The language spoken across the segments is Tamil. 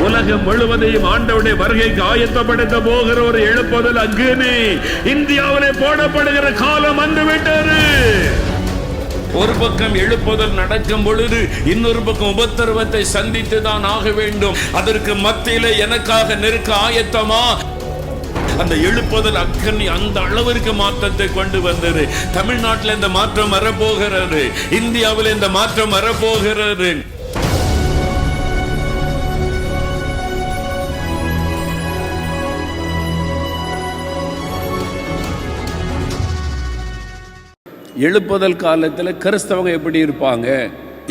உலகம் முழுவதையும் ஆண்டவருடைய வருகைக்கு ஆயத்தப்படுத்த போகிற ஒரு எழுப்புதல் அக்னி இந்தியாவிலே போடப்படுகிற காலம் வந்துவிட்டது. ஒரு பக்கம் எழுப்புதல் நடக்கும் பொழுது இன்னொரு பக்கம் உபத்திரவத்தை சந்தித்து தான் ஆக வேண்டும். அதற்கு மத்தியில எனக்காக நெருக்க ஆயத்தமா? அந்த எழுப்புதல் அக்னி அந்த அளவிற்கு மாற்றத்தை கொண்டு வந்தது. தமிழ்நாட்டில் இந்த மாற்றம் வரப்போகிறது, இந்தியாவில் இந்த மாற்றம் வரப்போகிறது. எழுப்புதல் காலத்தில் கிறிஸ்தவங்க எப்படி இருப்பாங்க,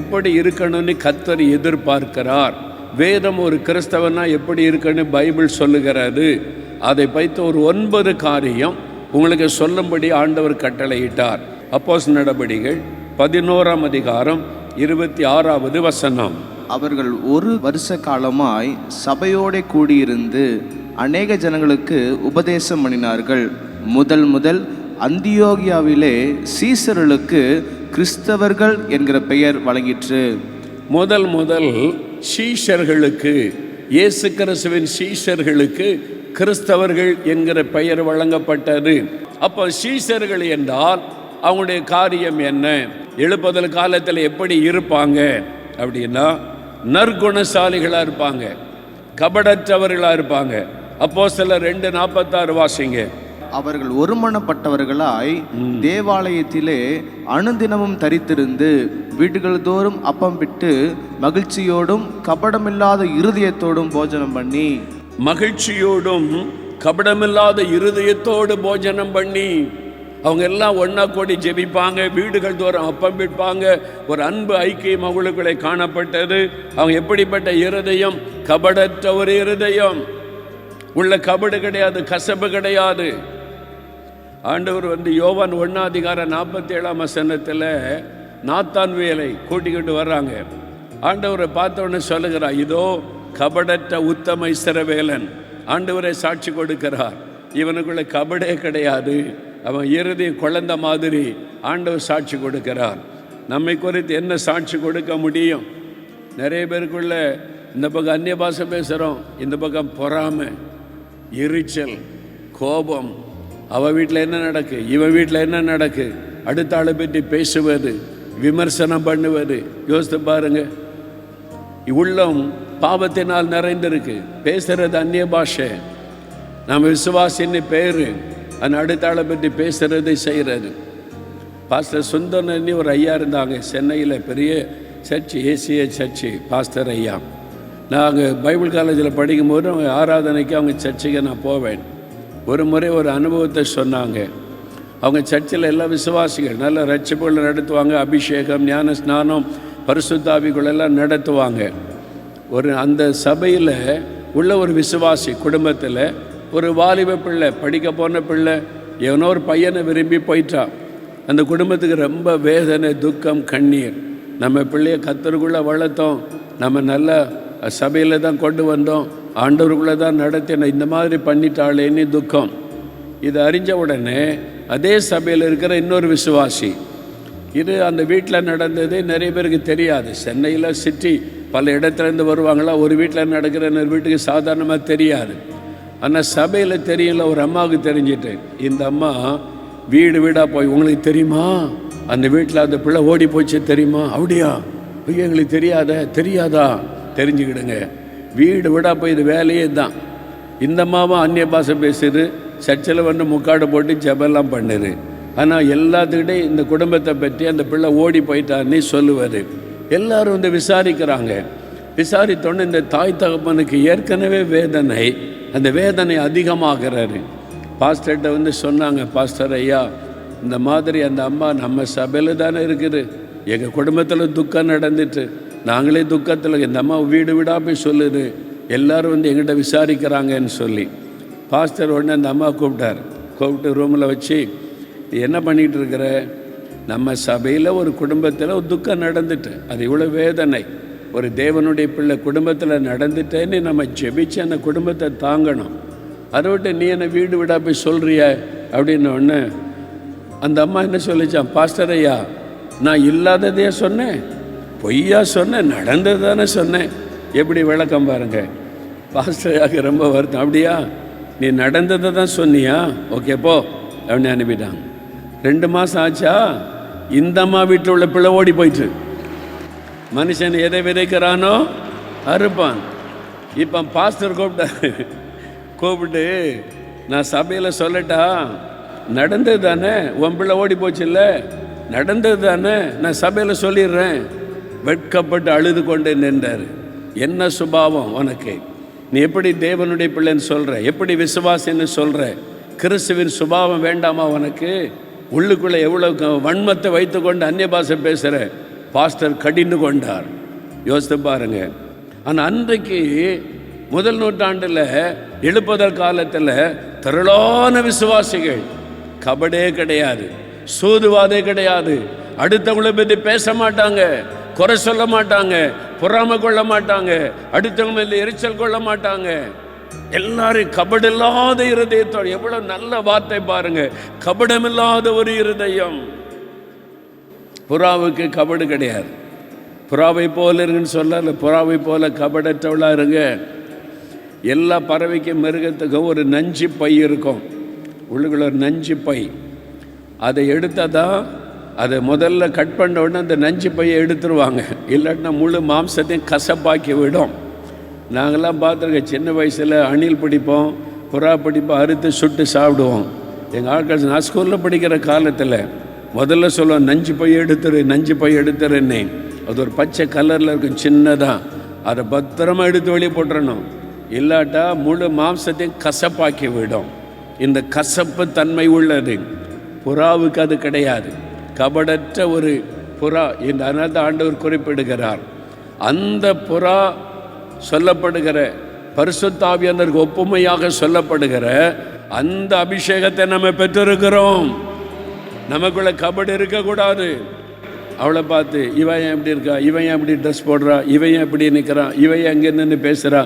எப்படி இருக்கணும்னு கர்த்தர் எதிர்பார்க்கிறார். வேதம் ஒரு கிறிஸ்தவனா எப்படி இருக்கணும் பைபிள் சொல்லுகிறது. அதை வைத்து ஒரு 9 காரியம் உங்களுக்கு சொல்லும்படி ஆண்டவர் கட்டளையிட்டார். அப்போஸ்தலர் நடபடிகள் 11ஆம் அதிகாரம் 26வது வசனம். அவர்கள் ஒரு வருஷ காலமாய் சபையோடு கூடியிருந்து அநேக ஜனங்களுக்கு உபதேசம் பண்ணினார்கள். முதல் அந்தியோகியாவிலே சீசர்களுக்கு கிறிஸ்தவர்கள் என்கிற பெயர் வழங்கிற்று. முதல் சீஷர்களுக்கு, இயேசு கிறிஸ்துவின் சீஷர்களுக்கு கிறிஸ்தவர்கள் என்கிற பெயர் வழங்கப்பட்டது. அப்போ சீஷர்கள் என்றால் அவங்களுடைய காரியம் என்ன? எழுப்புதல் காலத்தில் எப்படி இருப்பாங்க அப்படின்னா, நற்குணசாலிகளாக இருப்பாங்க, கபடற்றவர்களாக இருப்பாங்க. அப்போஸ்தலர் 2:46 வாசிங்க. அவர்கள் ஒருமனப்பட்டவர்களாய் தேவாலயத்திலே அனுதினமும் தரித்திருந்து வீடுகள் தோறும் அப்பம் விட்டு மகிழ்ச்சியோடும் கபடமில்லாத இருதயத்தோடும் போஜனம் பண்ணி, மகிழ்ச்சியோடும் கபடமில்லாத இருதயத்தோடு போஜனம் பண்ணி, அவங்க எல்லாம் ஒன்னா கூடி ஜெபிப்பாங்க, வீடுகள் தோறும் அப்பம் விற்பாங்க. ஒரு அன்பு ஐக்கியம் அவங்களுக்குள்ளே காணப்பட்டது. அவங்க எப்படிப்பட்ட இருதயம்? கபடற்ற ஒரு இருதயம். உள்ள கபடு கிடையாது, கசப்பு கிடையாது. ஆண்டவர் யோவான் 1:47 வசனத்தில் நாத்தான் வேலை கூட்டிக்கிட்டு வர்றாங்க. ஆண்டவரை பார்த்த உடனே சொல்லுகிறார், இதோ கபடற்ற உத்தம இஸ்ரவேலன். ஆண்டவரை சாட்சி கொடுக்கிறார். இவனுக்குள்ள கபடே கிடையாது, அவன் இருதயம் குழந்தை மாதிரி. ஆண்டவர் சாட்சி கொடுக்கிறார். நம்மை குறித்து என்ன சாட்சி கொடுக்க முடியும்? நிறைய பேருக்குள்ள இந்த பக்கம் அந்நிய பாஷை பேசுகிறோம், இந்த பக்கம் பொறாமை, எரிச்சல், கோபம். அவன் வீட்டில் என்ன நடக்கு, இவன் வீட்டில் என்ன நடக்கு, அடுத்த ஆளை பற்றி பேசுவது, விமர்சனம் பண்ணுவது. யோசித்து பாருங்க. உள்ளம் பாவத்தினால் நிறைந்திருக்கு. பேசுறது அந்நிய பாஷை. நம்ம விசுவாசின்னு பேரு, அந்த அடுத்த ஆளை பற்றி பேசுறது செய்கிறது. பாஸ்டர் சுந்தரன் ஒரு ஐயா இருந்தாங்க சென்னையில், பெரிய சர்ச்சு, ஏசிய சர்ச்சு பாஸ்டர் ஐயா. நாங்கள் பைபிள் காலேஜில் படிக்கும்போது அவங்க ஆராதனைக்கு அவங்க சர்ச்சுக்கு நான் போவேன். ஒரு முறை ஒரு அனுபவத்தை சொன்னாங்க. அவங்க சர்ச்சில் எல்லா விசுவாசிகள் நல்ல ரட்சிப்புகளை நடத்துவாங்க. அபிஷேகம், ஞான ஸ்நானம், பரிசுத்தாவிகளெல்லாம் நடத்துவாங்க. அந்த சபையில் உள்ள ஒரு விசுவாசி குடும்பத்தில் ஒரு வாலிப பிள்ளை, படிக்க போன பிள்ளை, எவனோ ஒரு பையனை விரும்பி போயிட்டான். அந்த குடும்பத்துக்கு ரொம்ப வேதனை, துக்கம், கண்ணீர். நம்ம பிள்ளைய கர்த்தருக்குள்ளே வளர்த்தோம், நம்ம நல்ல சபையில் தான் கொண்டு வந்தோம், ஆண்டவருக்குள்ளே தான் நடத்தினோம், இந்த மாதிரி பண்ணிட்டாளேன்னு துக்கம். இதை அறிஞ்ச உடனே அதே சபையில் இருக்கிற இன்னொரு விசுவாசி, இது அந்த வீட்டில் நடந்தது நிறைய பேருக்கு தெரியாது. சென்னையில் சிட்டி பல இடத்துலேருந்து வருவாங்களா, ஒரு வீட்டில் நடக்கிற இன்னொரு வீட்டுக்கு சாதாரணமாக தெரியாது. ஆனால் சபையில் தெரியல. ஒரு அம்மாவுக்கு தெரிஞ்சிட்டு, இந்த அம்மா வீடு வீடாக போய், உங்களுக்கு தெரியுமா அந்த வீட்டில் அந்த பிள்ளை ஓடி போச்சு தெரியுமா? அப்படியா? ஐயோ எங்களுக்கு தெரியாதா? தெரிஞ்சுக்கிடுங்க. வீடு வீடாக போய் இது வேலையே தான். இந்த அம்மாவும் அந்நிய பாஷை பேசுது, சர்ச்சில் முக்காடு போட்டு ஜெபெல்லாம் பண்ணுது. ஆனால் எல்லாத்துக்கிட்டே இந்த குடும்பத்தை பற்றி அந்த பிள்ளை ஓடி போயிட்டான்னு சொல்லுவார். எல்லோரும் விசாரிக்கிறாங்க. விசாரித்தோன்னு இந்த தாய் தகப்பனுக்கு ஏற்கனவே வேதனை, அந்த வேதனை அதிகமாகிறாரு. பாஸ்டர்கிட்ட சொன்னாங்க, பாஸ்டர் ஐயா இந்த மாதிரி அந்த அம்மா நம்ம சபையில் தானே இருக்குது, எங்கள் குடும்பத்தில் துக்கம் நடந்துட்டு நாங்களே துக்கத்தில், இந்த அம்மா வீடு வீடாக போய் சொல்லுது, எல்லோரும் எங்கிட்ட விசாரிக்கிறாங்கன்னு சொல்லி. பாஸ்டர் உடனே அந்த அம்மா கூப்பிட்டு ரூமில் வச்சு, என்ன பண்ணிகிட்டு இருக்கிற? நம்ம சபையில் ஒரு குடும்பத்தில் ஒரு துக்கம் நடந்துட்டு, அது இவ்வளோ வேதனை, ஒரு தேவனுடைய பிள்ளை குடும்பத்தில் நடந்துட்டேன்னு நம்ம ஜெபிச்சு அந்த குடும்பத்தை தாங்கணும். அதை விட்டு நீ என்ன வீடு வீடாக போய் சொல்கிறிய அப்படின்ன உடனே அந்த அம்மா என்ன சொல்லிச்சான், பாஸ்டர் ஐயா நான் இல்லாததையே சொன்னேன், பொய்யா சொன்னேன், நடந்தது தானே சொன்னேன். எப்படி விளக்கம் பாருங்க. பாஸ்டராக ரொம்ப வருத்தம். அப்படியா, நீ நடந்ததை தான் சொன்னியா, ஓகே போ அப்படின்னு அனுப்பிட்டாங்க. 2 மாதம் ஆச்சா, இந்த அம்மா வீட்டில் உள்ள பிள்ளை ஓடி போயிட்டு. மனுஷன் எதை விதைக்கிறானோ அறுப்பான். இப்போ பாஸ்டர் கூப்பிட்டு நான் சபையில் சொல்லட்டா, நடந்தது தானே, உன் பிள்ளை ஓடி போச்சு இல்லை, நடந்தது தானே, நான் சபையில் சொல்லிடுறேன். வெட்கப்பட்டு அழுது கொண்டு நின்றார். என்ன சுபாவம் உனக்கு? நீ எப்படி தேவனுடைய பிள்ளைன்னு சொல்கிற, எப்படி விசுவாசின்னு சொல்கிற? கிறிஸ்துவின் சுபாவம் வேண்டாமா உனக்கு? உள்ளுக்குள்ளே எவ்வளோ வன்மத்தை வைத்து கொண்டு அந்நிய பாஷை பேசுகிற. பாஸ்டர் கடிந்து கொண்டார். யோசித்து பாருங்க. ஆனால் அன்றைக்கு முதல் நூற்றாண்டில் எழுப்புதல் காலத்தில் திரளான விசுவாசிகள். கபடே கிடையாது, சூதுவாதே கிடையாது, அடுத்தவங்களை பற்றி பேச மாட்டாங்க, குறை சொல்ல மாட்டாங்க, பொறாமை கொள்ள மாட்டாங்க, அடுத்தவங்க மேலே எரிச்சல் கொள்ள மாட்டாங்க. எல்லாரும் கபடில்லாத இருதயத்தோடு. எவ்வளவு நல்ல வார்த்தை பாருங்க, கபடமில்லாத ஒரு இருதயம். புறாவுக்கு கபடு கிடையாது. புறாவை போல இருங்கன்னு சொல்லல, புறாவை போல கபடற்றவளா இருங்க. எல்லா பறவைக்கும் மிருகத்துக்கும் ஒரு நஞ்சு பை இருக்கும், உள்ளுக்குள்ள ஒரு நஞ்சு பை. அதை எடுத்தாதான், அதை முதல்ல கட் பண்ண உடனே அந்த நஞ்சு பையை எடுத்துருவாங்க, இல்லாட்டினா முழு மாம்சத்தையும் கசப்பாக்கி விடும். நாங்கள்லாம் பார்த்துருக்கோம், சின்ன வயசில் அணில் பிடிப்போம், புறா பிடிப்போம், அறுத்து சுட்டு சாப்பிடுவோம். எங்கள் ஆட்கள் நான் ஸ்கூலில் படிக்கிற காலத்தில் முதல்ல சொல்லுவோம், நஞ்சு பை எடுத்துரு, நஞ்சு பை எடுத்துருன்னே. அது ஒரு பச்சை கலரில் இருக்கும், சின்னதாக. அதை பத்திரமா எடுத்து வெளியே போட்டுறணும், இல்லாட்டா முழு மாம்சத்தையும் கசப்பாக்கி விடும். இந்த கசப்பு தன்மை உள்ளது. புறாவுக்கு அது கிடையாது, கபடற்ற ஒரு புறா. இந்த அனந்த ஆண்டவர் குறிப்பிடுகிறார். அந்த புறா சொல்லப்படுகிற பரிசுத்த ஆவியானவருக்கு ஒப்புமையாக சொல்லப்படுகிற அந்த அபிஷேகத்தை நம்ம பெற்றிருக்கிறோம். நமக்குள்ள கபடு இருக்கக்கூடாது. அவளை பார்த்து இவன் ஏன் இப்படி இருக்கா, இவன் ஏன் இப்படி ட்ரெஸ் போடுறா, இவன் ஏன் இப்படி நிற்கிறான், இவன் எங்கே நின்று பேசுகிறா,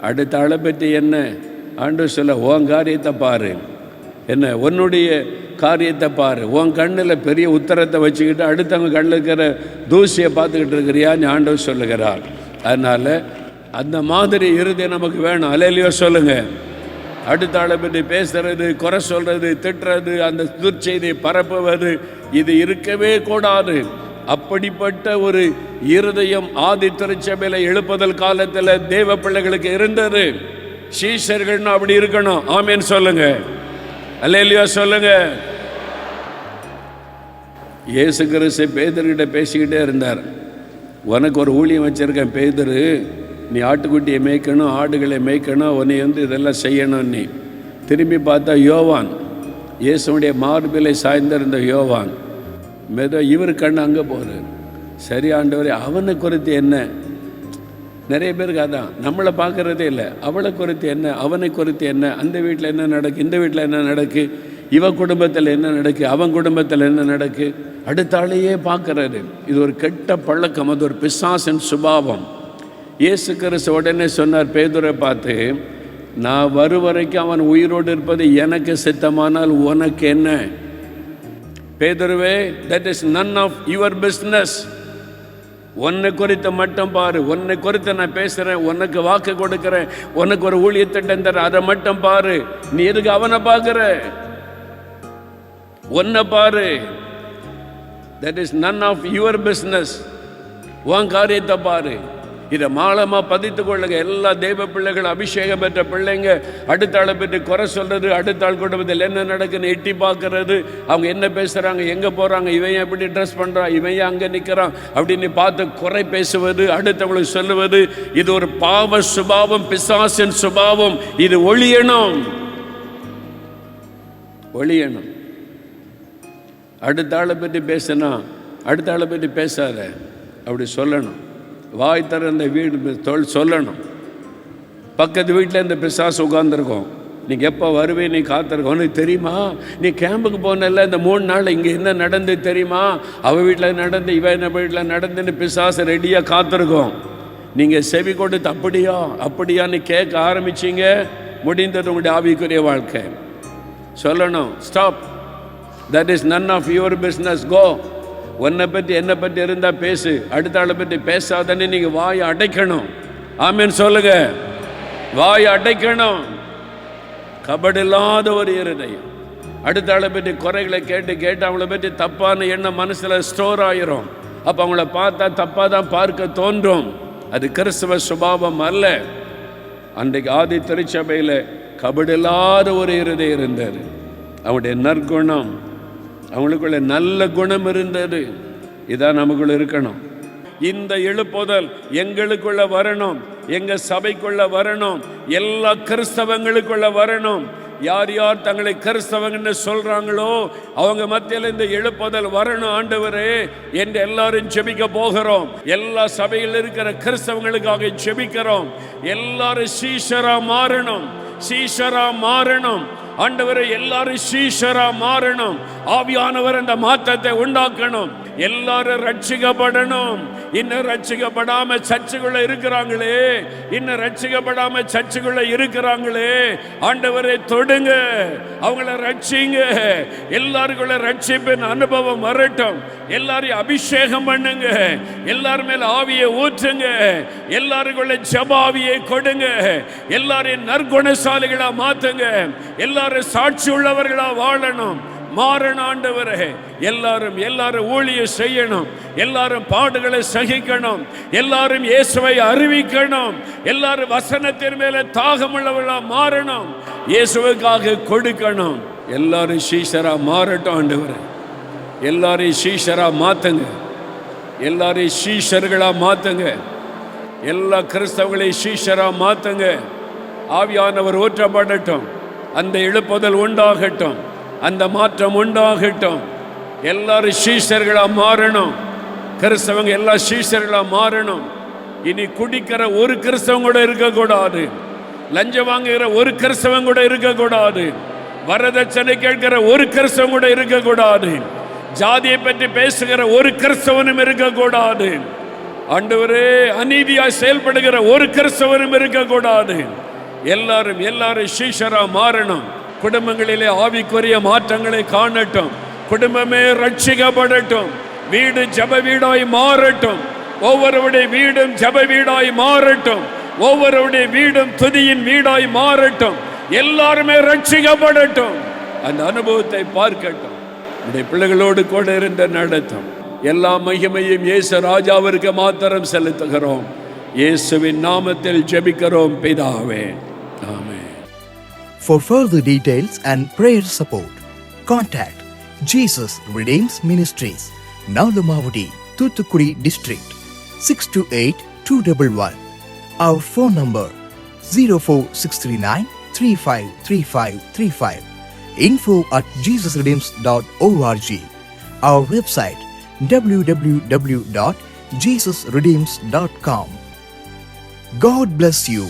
அடுத்த ஆளை பற்றி என்ன ஆண்டவர் சொல்ல, உன் காரியத்தை பாரு, என்ன உன்னுடைய காரியத்தை பாரு. உன் கண்ணில் பெரிய உத்தரத்தை வச்சுக்கிட்டு அடுத்தவங்க கண்ணில் இருக்கிற தூசியை பார்த்துக்கிட்டு இருக்கிறியான்னு ஆண்டவர் சொல்லுகிறார். அதனால் அந்த மாதிரி இறுதி நமக்கு வேணும். அல்லேலூயா சொல்லுங்க. அடுத்த ஆளை பற்றி பேசுறது, குறை சொல்றது, திட்டுறது, அந்த துர்ச்செய்தியை பரப்புவது, இது இருக்கவே கூடாது. அப்படிப்பட்ட ஒரு இருதயம் ஆதி திருச்சபையில் எழுப்புதல் காலத்தில் தேவ பிள்ளைகளுக்கு இருந்தது. சீஷர்கள்னா அப்படி இருக்கணும். ஆமேன் சொல்லுங்க, அல்லேலூயா சொல்லுங்க. இயேசு கிறிஸ்து பேதுருக்கிட்ட பேசிக்கிட்டே இருந்தார். உனக்கு ஒரு ஊழியம் வச்சிருக்கேன் பேதுரு, நீ ஆட்டுக்குட்டியை மேய்க்கணும், ஆடுகளை மேய்க்கணும், உன்னை இதெல்லாம் செய்யணும். நீ திரும்பி பார்த்தா யோவான், இயேசுடைய மார்பிலை சாய்ந்திருந்த யோவான், இவர் கண்ணு அங்கே போகிறார். சரி ஆண்டவரே, அவனை குறித்து என்ன? நிறைய பேருக்கு அதான், நம்மளை பார்க்குறதே இல்லை, அவளை குறித்து என்ன, அவனை குறித்து என்ன, அந்த வீட்டில் என்ன நடக்கு, இந்த வீட்டில் என்ன நடக்கு, இவன் குடும்பத்தில் என்ன நடக்கு, அவன் குடும்பத்தில் என்ன நடக்கு, அடுத்த ஆளையே பார்க்குறாரு. இது ஒரு கெட்ட பழக்கம், அது ஒரு பிசாசின் சுபாவம். இயேசு கிறிஸ்து உடனே சொன்னார் பேதுரை பார்த்து, நான் வரும் வரைக்கும் அவன் உயிரோடு இருப்பது எனக்கு சித்தமானால் உனக்கு என்ன? பேதுருவே, that is none of your business. உன்னை குறித்து மட்டும் பாரு, உன்னை குறித்து நான் பேசுகிறேன், உனக்கு வாக்கு கொடுக்குறேன், உனக்கு ஒரு ஊழியத்திட்டம் தர, அதை மட்டும் பாரு. நீ எதுக்கு அவனை பார்க்குற? உன்னை பாரு. that is none of your business. உன் காரியத்தை பாரு. இதை மாலமாக பதித்து கொள்ளுங்க. எல்லா தெய்வ பிள்ளைகள், அபிஷேகம் பெற்ற பிள்ளைங்க அடுத்த ஆளை பற்றி குறை சொல்கிறது, அடுத்த ஆள் குடும்பத்தில் என்ன நடக்குன்னு எட்டி பார்க்கறது, அவங்க என்ன பேசுகிறாங்க, எங்கே போகிறாங்க, இவன் எப்படி ட்ரெஸ் பண்ணுறான், இவன் அங்கே நிற்கிறான் அப்படின்னு பார்த்து குறை பேசுவது, அடுத்தவங்களுக்கு சொல்லுவது, இது ஒரு பாவ சுபாவம், பிசாசின் சுபாவம். இது ஒழியணும், ஒழியணும். அடுத்த ஆளை பற்றி பேசினா அடுத்த ஆளை பற்றி பேசாத அப்படி சொல்லணும். வாய் திறந்த வீடு சொல்லணும். பக்கத்து வீட்டில் இந்த பிசாசு உட்காந்துருக்கோம், நீங்கள் எப்போ வருவே, நீ காத்திருக்கோம். உனக்கு தெரியுமா, நீ கேம்புக்கு போனல இந்த 3 நாள் இங்கே என்ன நடந்து தெரியுமா, அவள் வீட்டில் நடந்து, இவன் என்ன வீட்டில் நடந்துன்னு பிசாசு ரெடியாக காத்திருக்கோம். நீங்கள் செவி கொடுத்து அப்படியா அப்படியான்னு கேட்க ஆரம்பிச்சிங்க, முடிந்தது உங்களுடைய ஆவிக்குரிய வாழ்க்கை. சொல்லணும், stop, that is none of your business, go. உன்னை பற்றி என்னை பற்றி இருந்தால் பேசு, அடுத்த ஆளை பற்றி பேசாதன்னு நீங்கள் வாயை அடைக்கணும். ஆமேன்னு சொல்லுங்க. வாய் அடைக்கணும். கபடில்லாத ஒரு இருதயம். அடுத்த ஆளை பற்றி குறைகளை கேட்டு அவங்கள பற்றி தப்பான எண்ணம் மனசுல ஸ்டோர் ஆயிரும். அப்ப அவங்கள பார்த்தா தப்பா தான் பார்க்க தோன்றும். அது கிறிஸ்தவ சுபாவம் அல்ல. அன்றைக்கு ஆதி திருச்சபையில் கபடில்லாத ஒரு இருதயம் இருந்தது. அவங்களுடைய நற்குணம், அவங்களுக்குள்ள நல்ல குணம் இருந்தது. இதான் நமக்குள்ள இருக்கணும். இந்த எழுப்புதல் எங்களுக்குள்ள வரணும், எங்க சபைக்குள்ள வரணும், எல்லா கிறிஸ்தவங்களுக்குள்ள வரணும். யார் யார் தங்களை கிறிஸ்தவங்கன்னு சொல்றாங்களோ அவங்க மத்தியில் இந்த எழுப்புதல் வரணும் ஆண்டவரே என்று எல்லாரும் ஜெபிக்க போகிறோம். எல்லா சபையில் இருக்கிற கிறிஸ்தவங்களுக்காக ஜெபிக்கிறோம். எல்லாரும் சீஷரா மாறணும், சீஷரா மாறணும் ஆண்டவரே. எல்லாரும் சீஷரா மாறணும். ஆவியானவர் அந்த மாற்றத்தை உண்டாக்கணும். எல்லாரும் ரட்சிக்கப்படணும். இன்னும் ரட்சிக்கப்படாம சர்ச்சுக்குள்ள இருக்கிறாங்களே, இன்னும் ரட்சிக்கப்படாம சர்ச்சுக்குள்ள இருக்கிறாங்களே, ஆண்டவரை தொடுங்க, அவங்கள ரட்சிங்க. எல்லாருக்குள்ள ரட்சிப்பின் அனுபவம் வரட்டும். எல்லாரையும் அபிஷேகம் பண்ணுங்க. எல்லாரும் மேல ஆவியை ஊற்றுங்க. எல்லாருக்குள்ள ஜபாவியை கொடுங்க. எல்லாரையும் நற்குணசாலிகளா மாத்துங்க. எல்லாரும் சாட்சி உள்ளவர்களா வாழணும். மாறணும் ஆண்டவரே. எல்லாரும் ஊழியம் செய்யணும். எல்லாரும் பாடுகளை சகிக்கணும். எல்லாரும் இயேசுவை அறிவிக்கணும். எல்லாரும் வசனத்தின் மேல தாகமுள்ளவர்களா மாறணும். இயேசுவுக்காக கொடுக்கணும். எல்லாரும் சீஷரா மாறட்டும் ஆண்டவரே. எல்லாரையும் சீஷரா மாத்துங்க. எல்லாரையும் சீஷர்களா மாத்துங்க. எல்லா கிறிஸ்தவங்களையும் சீஷரா மாத்துங்க. ஆவியானவர் ஊற்றப்படட்டும். அந்த எழுப்புதல் உண்டாகட்டும். அந்த மாற்றம் உண்டாகட்டும். எல்லாரும் சீஷர்களா மாறணும். கிறிஸ்தவங்க எல்லா சீஷர்களா மாறணும். இனி குடிக்கிற ஒரு கிறிஸ்தவங்க கூட இருக்கக்கூடாது. லஞ்சம் வாங்குகிற ஒரு கிறிஸ்தவங்க கூட இருக்கக்கூடாது. வரதட்சணை கேட்கிற ஒரு கிறிஸ்தவங்க கூட இருக்கக்கூடாது. ஜாதியை பற்றி பேசுகிற ஒரு கிறிஸ்தவனும் இருக்கக்கூடாது. ஆண்டவரே, அநீதியாய் செயல்படுகிற ஒரு கிறிஸ்தவனும் இருக்கக்கூடாது. எல்லாரும் சீஷரா மாறணும். குடும்பங்களிலே ஆவிக்குரிய மாற்றங்களை காணட்டும். குடும்பமே ரட்சிக்கப்படட்டும். வீடு ஜப வீடாய் மாறட்டும். ஒவ்வொருவருடைய வீடும் ஜப வீடாய் மாறட்டும். ஒவ்வொருவருடைய வீடும் துதியின் வீடாய் மாறட்டும். எல்லாருமே ரட்சிக்கப்படட்டும். அந்த அனுபவத்தை பார்க்கட்டும். உடைய பிள்ளைகளோடு கூட இருந்த நடத்தும். எல்லா மகிமையும் இயேசு ராஜாவிற்கு மாத்திரம் செலுத்துகிறோம். இயேசுவின் நாமத்தில் ஜெபிக்கிறோம் பிதாவே. ஆமென். For further details and prayer support, contact Jesus Redeems Ministries, Nalumavudi, Thoothukudi District, 628-211. Our phone number 04639 353535. info@jesusredeems.org. Our website www.jesusredeems.com. God bless you.